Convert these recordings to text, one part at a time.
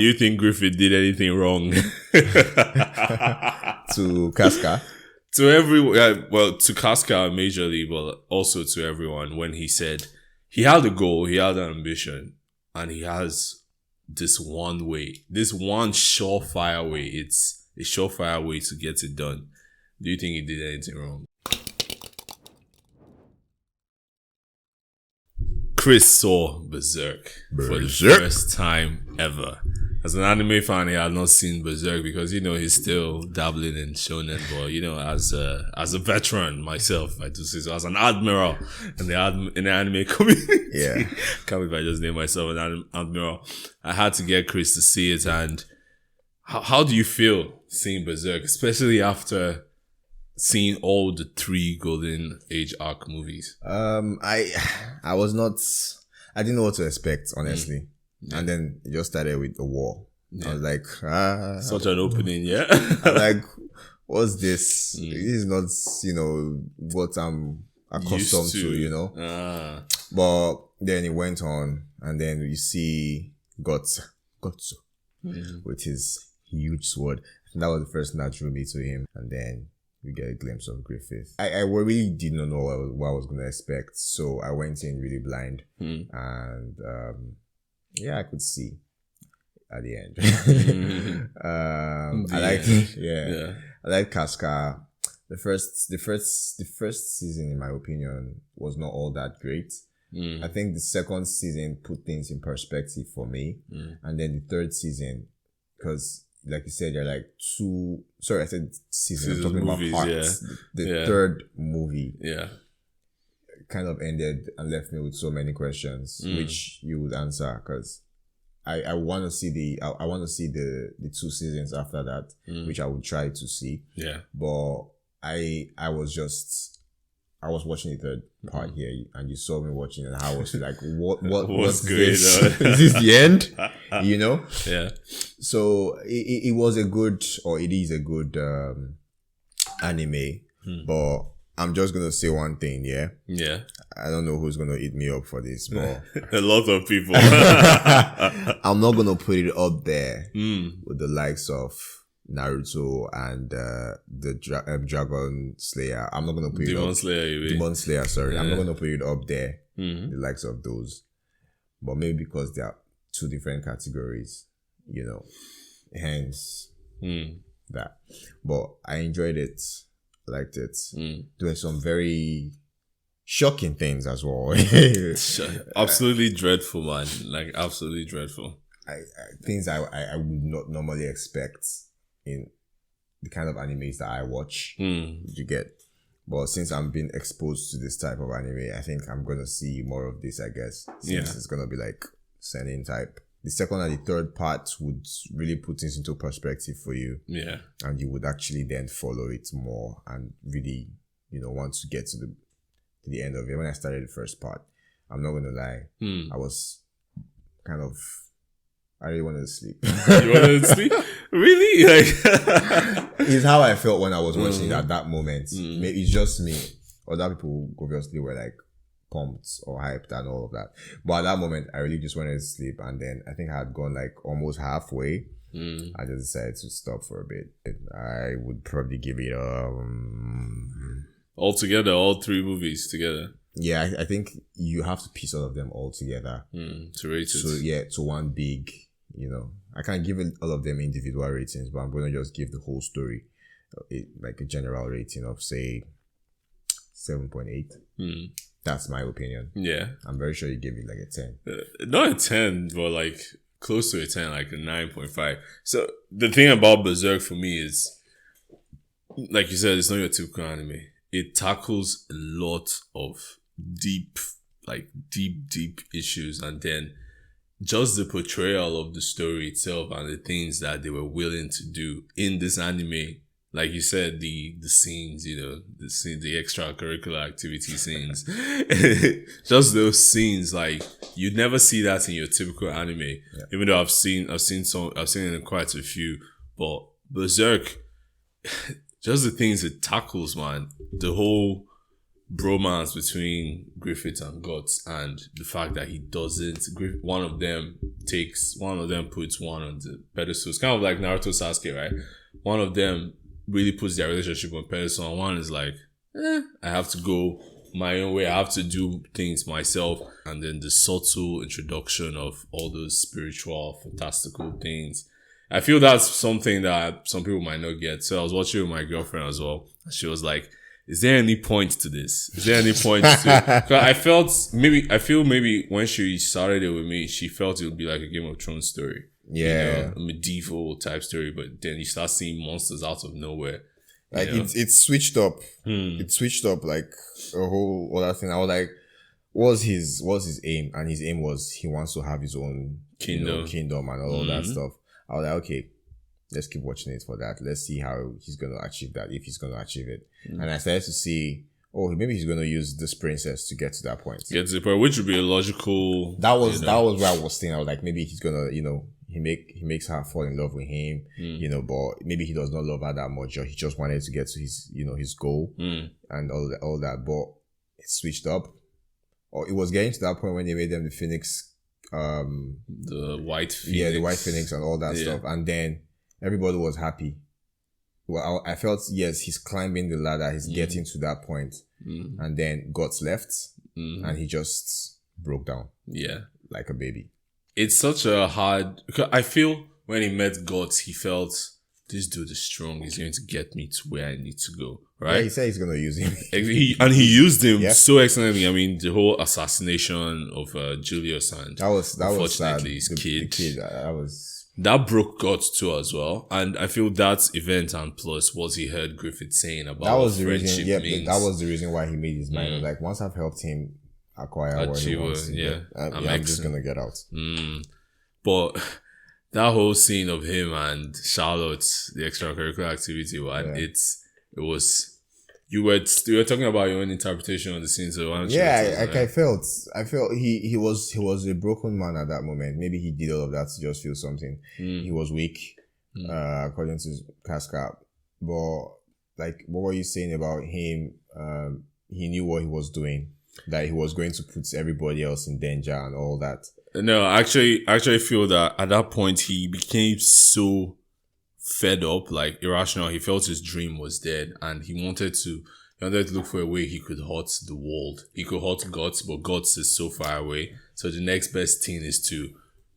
Do you think Griffith did anything wrong? To Casca? To everyone, well, to Casca majorly, but also to everyone, when he said he had a goal, he had an ambition, and he has this one surefire way. It's a surefire way to get it done. Do you think he did anything wrong? Chris saw Berserk for the first time ever. As an anime fan, he had not seen Berserk because, he's still dabbling in shonen. But, as a veteran myself, I do say so. As an admiral in the anime community. Yeah. Can't believe I just named myself an admiral. I had to get Chris to see it. And how do you feel seeing Berserk, especially after seeing all the 3 Golden Age arc movies? I didn't know what to expect, honestly. Yeah. And then it just started with the war. Yeah. I was like, such an opening, yeah. I'm like, what's this? This is not, what I'm accustomed to, But then it went on, and then you see Gotsu with his huge sword. And that was the first thing that drew me to him. And then we get a glimpse of Griffith. I really didn't know what I was going to expect. So I went in really blind. And I could see at the end. I like Casca. The first season, in my opinion, was not all that great. I think the second season put things in perspective for me. And then the third season, because like you said, you're like I said season, I'm talking movies, about parts. Yeah. The third movie kind of ended and left me with so many questions, which you would answer, because I want to see the 2 seasons after that, which I would try to see. Yeah. But I was watching the third part here, and you saw me watching it, and I was like, what's this? Is this the end? Yeah. So it was a good, or it is a good anime, but I'm just going to say one thing, yeah? Yeah. I don't know who's going to eat me up for this, but a lot of people. I'm not going to put it up there with the likes of Naruto and the Dragon Slayer. I'm not going to put Demon Slayer, Demon Slayer, sorry. Yeah. I'm not going to put it up there, the likes of those. But maybe because they are 2 different categories, hence that. But I enjoyed it. Liked it. There were some very shocking things as well. Absolutely dreadful, man. Like, absolutely dreadful. Things I would not normally expect in the kind of animes that I watch. You get. But since I'm being exposed to this type of anime, I think I'm gonna see more of this, I guess. Since it's gonna be like seinen type. The second and the third part would really put things into perspective for you. Yeah. And you would actually then follow it more and really, want to get to the end of it. When I started the first part, I'm not going to lie. I was kind of, I really wanted to sleep. You wanted to sleep? Really? It's how I felt when I was watching it at that moment. Maybe it's just me. Other people obviously were like, pumped or hyped and all of that, but at that moment I really just wanted to sleep, and then I think I had gone like almost halfway. I just decided to stop for a bit. I would probably give it all together, all 3 movies together. Yeah, I think you have to piece all of them all together to rate it. So to one big, I can't give all of them individual ratings, but I'm going to just give the whole story like a general rating of say 7.8. That's my opinion. Yeah. I'm very sure you gave it like a 10. Not a 10, but like close to a 10, like a 9.5. So the thing about Berserk for me is, like you said, it's not your typical anime. It tackles a lot of deep issues, and then just the portrayal of the story itself and the things that they were willing to do in this anime. Like you said, the scenes, the extracurricular activity scenes, just those scenes, like you'd never see that in your typical anime. Yeah. Even though I've seen it in quite a few, but Berserk, just the things it tackles, man, the whole bromance between Griffith and Guts, and the fact that he doesn't. One of them puts one on the pedestal. It's kind of like Naruto Sasuke, right? One of them really puts their relationship on pedestal, and one is like, I have to go my own way. I have to do things myself. And then the subtle introduction of all those spiritual, fantastical things. I feel that's something that some people might not get. So I was watching with my girlfriend as well. She was like, is there any point to this? Is there any point to Cause I feel maybe when she started it with me, she felt it would be like a Game of Thrones story. Yeah. You know, a medieval type story, but then you start seeing monsters out of nowhere. Like it's switched up. It switched up like a whole other thing. I was like, what's his aim? And his aim was he wants to have his own kingdom and all that stuff. I was like, okay, let's keep watching it for that. Let's see how he's going to achieve that, if he's going to achieve it. And I started to see, maybe he's going to use this princess to get to that point. Get to the point, which would be a logical. That was where I was thinking. I was like, maybe he's going to, he makes her fall in love with him, but maybe he does not love her that much, or he just wanted to get to his, his goal and all that. But it switched up, or it was getting to that point when they made them the Phoenix. The white Phoenix. Yeah, the white Phoenix and all that stuff. And then everybody was happy. Well, I felt, yes, he's climbing the ladder. He's getting to that point. And then Guts left and he just broke down. Yeah. Like a baby. It's such a hard, I feel when he met Guts, he felt this dude is strong. He's going to get me to where I need to go. Right? Yeah, he said he's going to use him. He used him so excellently. I mean, the whole assassination of Julius and that was unfortunately his kid. That broke Guts too as well. And I feel that's event and plus what he heard Griffith saying about that was the friendship reason. Yeah, means. that was the reason why he made his mind. Like, once I've helped him acquire what he wants, I'm just going to get out. But that whole scene of him and Charlotte, the extracurricular activity, it was. You were talking about your own interpretation of the scene, so why don't you? I felt he was a broken man at that moment. Maybe he did all of that to just feel something. He was weak, according to Casca. But like, what were you saying about him? He knew what he was doing. That he was going to put everybody else in danger and all that. No, actually, I feel that at that point he became so fed up, like irrational. He felt his dream was dead, and he wanted to look for a way he could hurt the world. He could hurt Guts, but Guts is so far away. So the next best thing is to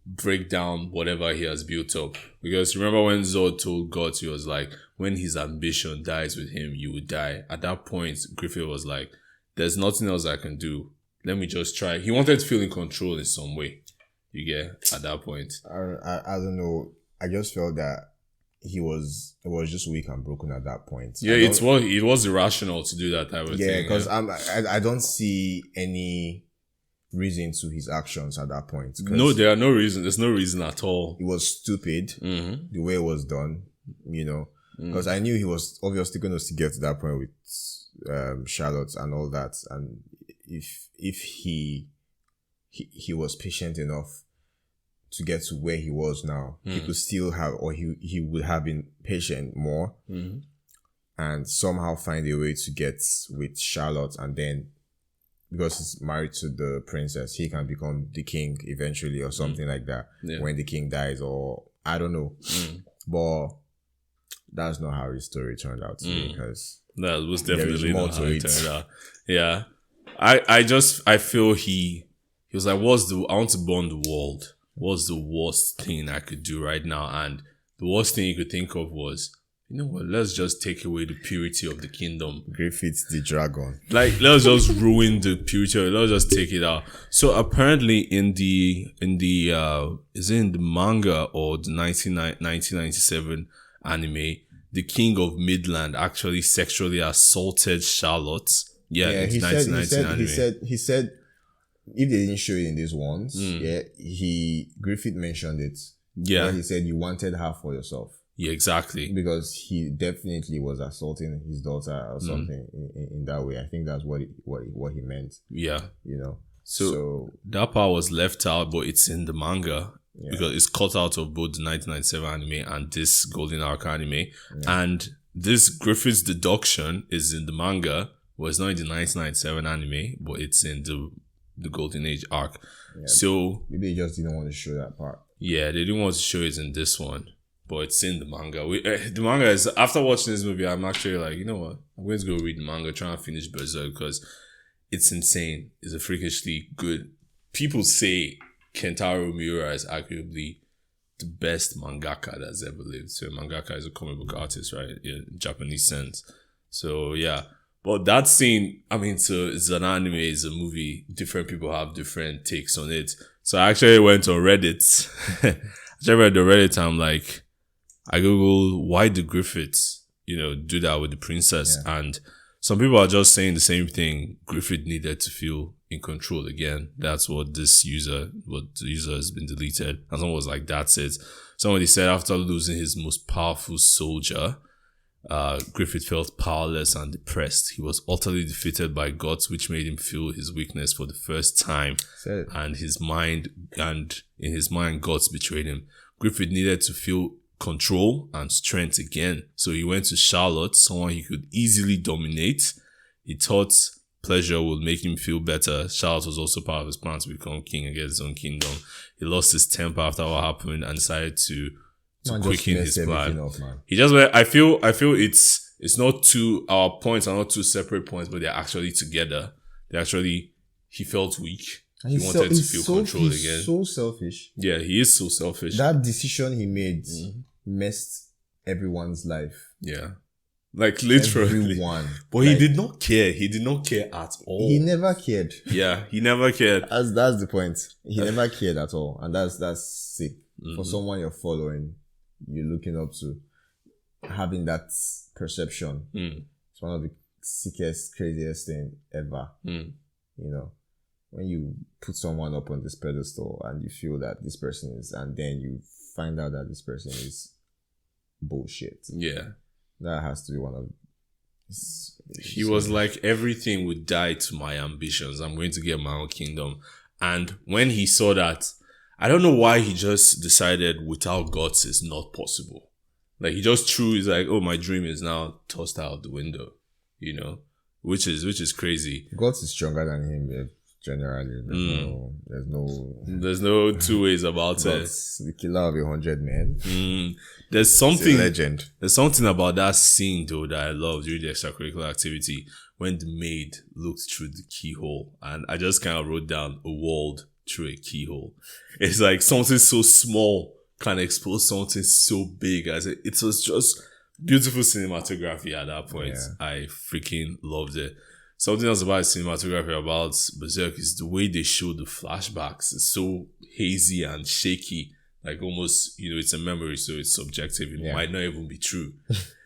break down whatever he has built up. Because remember when Zod told Guts, he was like, when his ambition dies with him, you will die. At that point, Griffith was like, there's nothing else I can do. Let me just try. He wanted to feel in control in some way. You get at that point. I don't know. I just felt that he was just weak and broken at that point. Yeah, it was irrational to do that type of thing. Yeah, because I don't see any reason to his actions at that point. No, there are no reason. There's no reason at all. It was stupid the way it was done. Because I knew he was obviously going to get to that point with Charlotte and all that, and if he was patient enough to get to where he was now, he could still have, or he would have been patient more and somehow find a way to get with Charlotte, and then because he's married to the princess, he can become the king eventually or something like that when the king dies, or I don't know. But that's not how his story turned out to me, because that was definitely not how it turned out. Yeah. I feel he was like, I want to burn the world. What's the worst thing I could do right now? And the worst thing he could think of was, you know what, let's just take away the purity of the kingdom. Griffith the dragon. Like, let's just ruin the purity of it. Let's just take it out. So apparently in the is it in the manga or the 1997 anime, the king of Midland actually sexually assaulted Charlotte. Yeah, he said if they didn't show it in these ones, Griffith mentioned it. Yeah. Where he said you wanted her for yourself. Yeah, exactly. Because he definitely was assaulting his daughter or something in that way. I think that's what he meant. Yeah. So that part was left out, but it's in the manga. Yeah. Because it's cut out of both the 1997 anime and this Golden Arc anime. Yeah. And this Griffith's deduction is in the manga, Well, it's not in the 1997 anime, but it's in the Golden Age arc. Yeah. So maybe they just didn't want to show that part. Yeah, they didn't want to show it in this one, but it's in the manga. The manga is, after watching this movie, I'm actually like, you know what? I'm going to go read the manga, try and finish Berserk, because it's insane. It's a freakishly good. People say Kentaro Miura is arguably the best mangaka that's ever lived. So mangaka is a comic book artist, right? In Japanese sense. So yeah. But that scene, I mean, so it's an anime, it's a movie. Different people have different takes on it. So I actually went on Reddit. I read the Reddit. I'm like, I Googled, why do Griffiths, do that with the princess? Yeah. And some people are just saying the same thing. Griffith needed to feel in control again. That's what the user has been deleted. And someone was like, that's it. Somebody said after losing his most powerful soldier, Griffith felt powerless and depressed. He was utterly defeated by gods, which made him feel his weakness for the first time. And in his mind, gods betrayed him. Griffith needed to feel control and strength again. So he went to Charlotte, someone he could easily dominate. He thought pleasure would make him feel better. Charlotte was also part of his plan to become king and get his own kingdom. He lost his temper after what happened and decided to quicken his plan. He just went, I feel it's not two, our points are not two separate points, but they're actually together. He felt weak. He wanted to feel controlled again. He's so selfish. Yeah, he is so selfish. That decision he made messed everyone's life. Yeah. Like literally. Everyone. But he did not care. He did not care at all. He never cared. Yeah, he never cared. That's the point. He never cared at all. And that's sick. For someone you're following, you're looking up to, having that perception. It's one of the sickest, craziest thing ever. When you put someone up on this pedestal and you feel that this person is, and then you find out that this person is bullshit. Yeah. That has to be one of... He was like, everything would die to my ambitions. I'm going to get my own kingdom. And when he saw that, I don't know why he just decided without gods it's not possible. Like, he just he's like, oh, my dream is now tossed out the window, which is crazy. Gods is stronger than him, babe. Generally, there's no two ways about it. The killer of 100 men. There's something legend. There's something about that scene though that I love during the extracurricular activity when the maid looked through the keyhole, and I just kind of wrote down a world through a keyhole. It's like something so small can expose something so big. It was just beautiful cinematography at that point. Yeah. I freaking loved it. Something else about cinematography about Berserk is the way they show the flashbacks. It's so hazy and shaky. Like almost, it's a memory, so it's subjective. It might not even be true.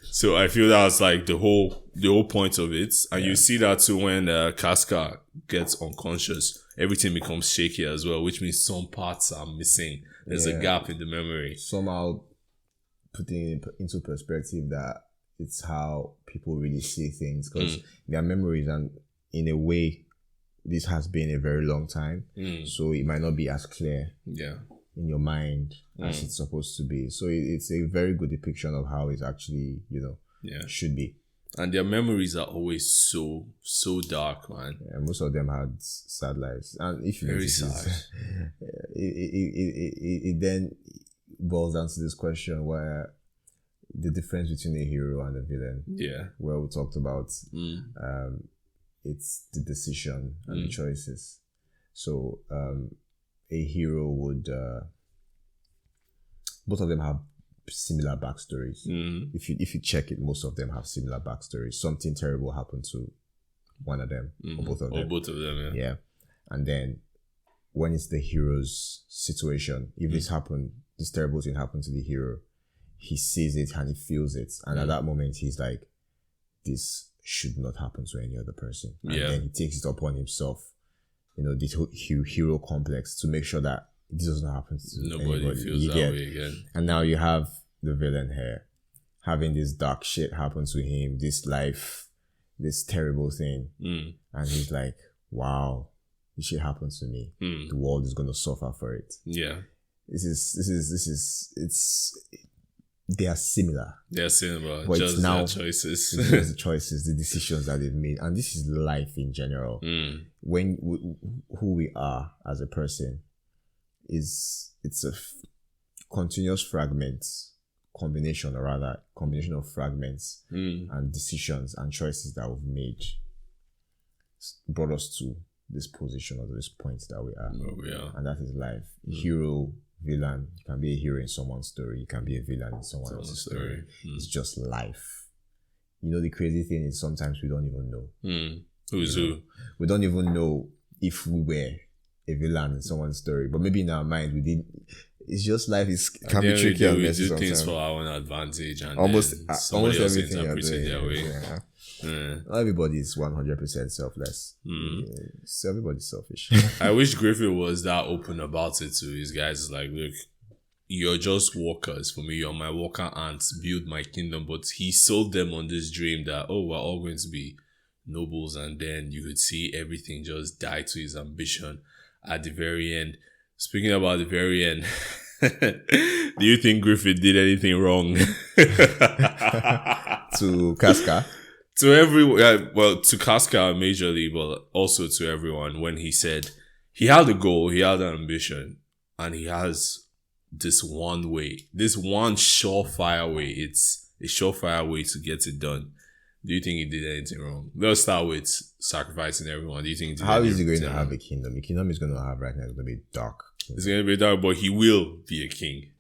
So I feel that's like the whole point of it. And you see that too when Casca gets unconscious. Everything becomes shaky as well, which means some parts are missing. There's a gap in the memory. Somehow putting it into perspective that it's how people really see things, because their memories, and in a way, this has been a very long time, so it might not be as clear in your mind as it's supposed to be. So it's a very good depiction of how it actually, should be. And their memories are always so dark, man. Yeah, most of them had sad lives, and if you very sad, it then boils down to this question where the difference between a hero and a villain. Yeah. Where we talked about it's the decision and the choices. So a hero would both of them have similar backstories. If you check it, most of them have similar backstories. Something terrible happened to one of them or both of them. Or both of them, yeah. And then when it's the hero's situation, if this terrible thing happened to the hero, he sees it and he feels it, and at that moment he's like, this should not happen to any other person, and then he takes it upon himself, this hero complex, to make sure that this doesn't happen to nobody anybody. Feels that way again. And now you have the villain here having this dark shit happen to him, this terrible thing, and he's like, wow, this shit happened to me. The world is going to suffer for it. This is they are similar. They're similar. But Just it's now their choices. it's just the choices, the decisions that they've made, and this is life in general. When who we are as a person it's a continuous combination of fragments and decisions and choices that we've made brought us to this position or this point that we are. And that is life. Hero, villain. You can be a hero in someone's story. You can be a villain in someone else's story. It's just life. You know, the crazy thing is sometimes we don't even know. Who's who? We don't even know if we were a villain in someone's story. But maybe in our mind we did. It's just life can be tricky and messy we do sometimes. things for our own advantage and almost everything interprets it their way. Not everybody is 100% selfless. So everybody's selfish. I wish Griffith was that open about it to his guys. It's like, look, you're just workers for me. You're my worker ants. Build my kingdom. But he sold them on this dream that, we're all going to be nobles. And then you could see everything just die to his ambition at the very end. Speaking about the very end, do you think Griffith did anything wrong? To Casca? To everyone, to Casca majorly, but also to everyone, when he said he had a goal, he had an ambition, and he has this one surefire way. It's a surefire way to get it done. Do you think he did anything wrong? Let's start with sacrificing everyone. Do you think how is he going to have a kingdom? The kingdom is going to have right now is going to be dark. It's going to be dark, but he will be a king.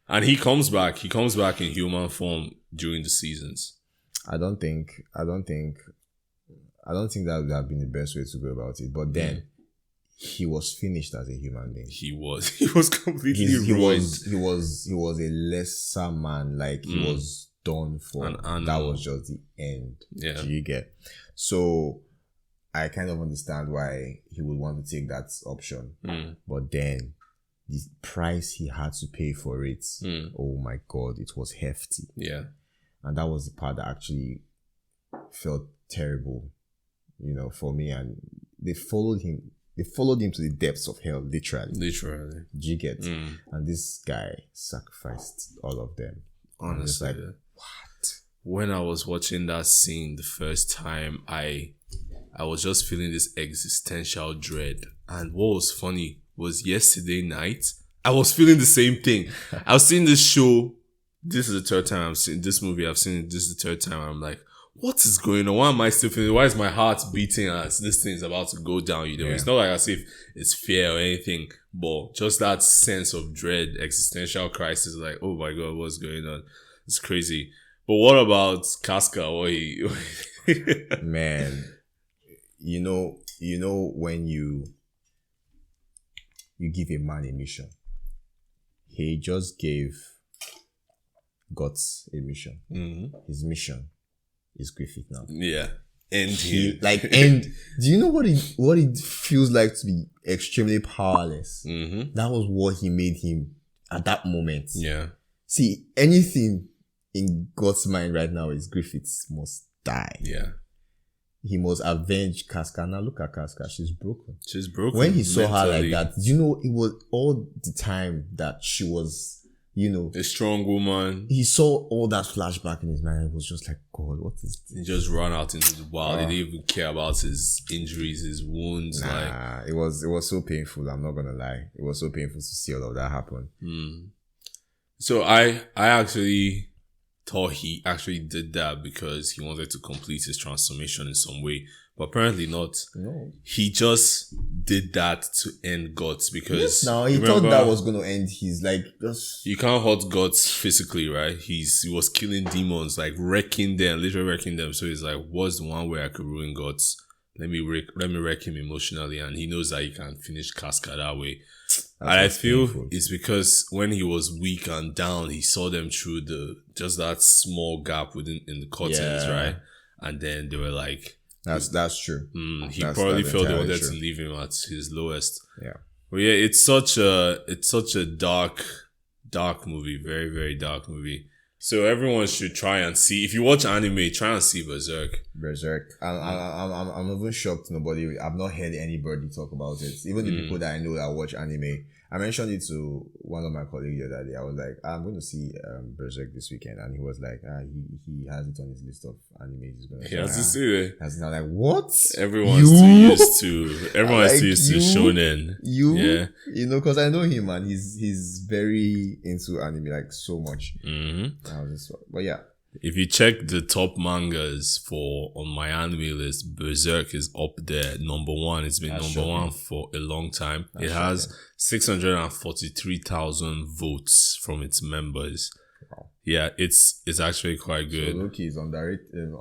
And he comes back. He comes back in human form during the seasons. I don't think that would have been the best way to go about it. But then he was finished as a human being. He was completely ruined. He was a lesser man. Like he was done for. That was just the end. Yeah. Do you get? So I kind of understand why he would want to take that option. But then the price he had to pay for it, oh my God, it was hefty. Yeah. And that was the part that actually felt terrible, for me. And they followed him to the depths of hell, literally. Literally. Do you get? And this guy sacrificed all of them. Honestly. What? When I was watching that scene the first time, I was just feeling this existential dread. And what was funny was yesterday night, I was feeling the same thing. I was seeing this show. This is the third time I've seen this movie. This is the third time. I'm like, what is going on? Why am I still feeling? Why is my heart beating as this thing is about to go down? It's not like as if it's fear or anything, but just that sense of dread, existential crisis. Like, oh my God, what's going on? It's crazy. But what about Casca? Man, when you give a man a mission, he just gave God's a mission. His mission is Griffith now. Yeah. And do you know what it feels like to be extremely powerless? That was what he made him at that moment. Yeah. See, anything in God's mind right now is Griffith must die. Yeah. He must avenge Casca. Now look at Casca. She's broken. When he saw her like that, it was all the time that she was, a strong woman. He saw all that flashback in his mind. It was just like, God, what is this? He just ran out into the wild. He didn't even care about his injuries, his wounds. It was so painful. I'm not gonna lie. It was so painful to see all of that happen. So I actually thought he actually did that because he wanted to complete his transformation in some way. But apparently not. No. He just did that to end gods because... He thought that was going to end his, You can't hurt gods physically, right? He was killing demons, literally wrecking them. So he's like, what's the one way I could ruin gods? Let me wreck him emotionally. And he knows that he can finish Casca that way. And I feel it's because when he was weak and down, he saw them through just that small gap in the curtains, right? And then they were like... That's true. He probably felt they wanted to leave him at his lowest. Yeah. But yeah, it's such a dark movie. Very, very dark movie. So everyone should try and see. If you watch anime, try and see Berserk. I'm even shocked. I've not heard anybody talk about it. Even the people that I know that watch anime, I mentioned it to one of my colleagues the other day. I was like, I'm going to see Berserk this weekend, and he was like, he has it on his list of animes he's going to see. He has to see it. And I'm like, what? Everyone's too used to shonen. Because I know him, and he's very into anime, like so much. But yeah. If you check the top mangas on my anime list, Berserk is up there, number one. It's been number one for a long time. It has 643,000 votes from its members. Wow. Yeah, it's actually quite good. So Loki is underrated.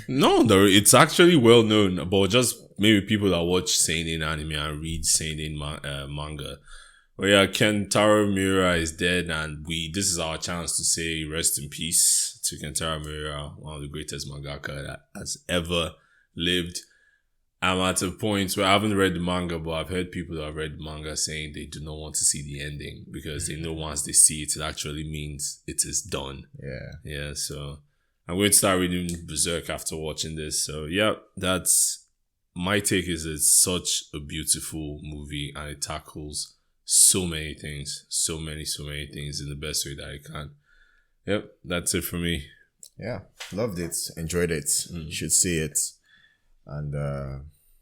No, it's actually well known, but just maybe people that watch seinen anime and read seinen manga. Well, yeah, Kentaro Miura is dead, and this is our chance to say rest in peace to Kentaro Miura, one of the greatest mangaka that has ever lived. I'm at a point where I haven't read the manga, but I've heard people that have read the manga saying they do not want to see the ending because they know once they see it, it actually means it is done. Yeah, so I'm going to start reading Berserk after watching this. So yeah, that's my take. Is it's such a beautiful movie, and it tackles so many things in the best way that I can. Yep, that's it for me. Yeah, loved it, enjoyed it. You should see it, and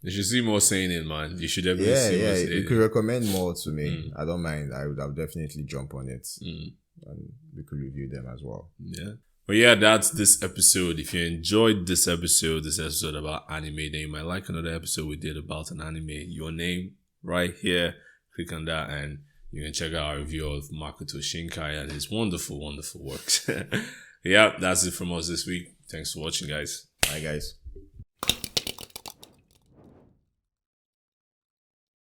you should see more seinen, man. You should definitely see more seinen. You could recommend more to me. I don't mind. I would have definitely jump on it, and we could review them as well. Yeah. But yeah, that's this episode. If you enjoyed this episode about anime, then you might like another episode we did about an anime. Your name right here. Click on that and you can check out our review of Makoto Shinkai and his wonderful, wonderful works. Yeah, that's it from us this week. Thanks for watching, guys. Bye, guys.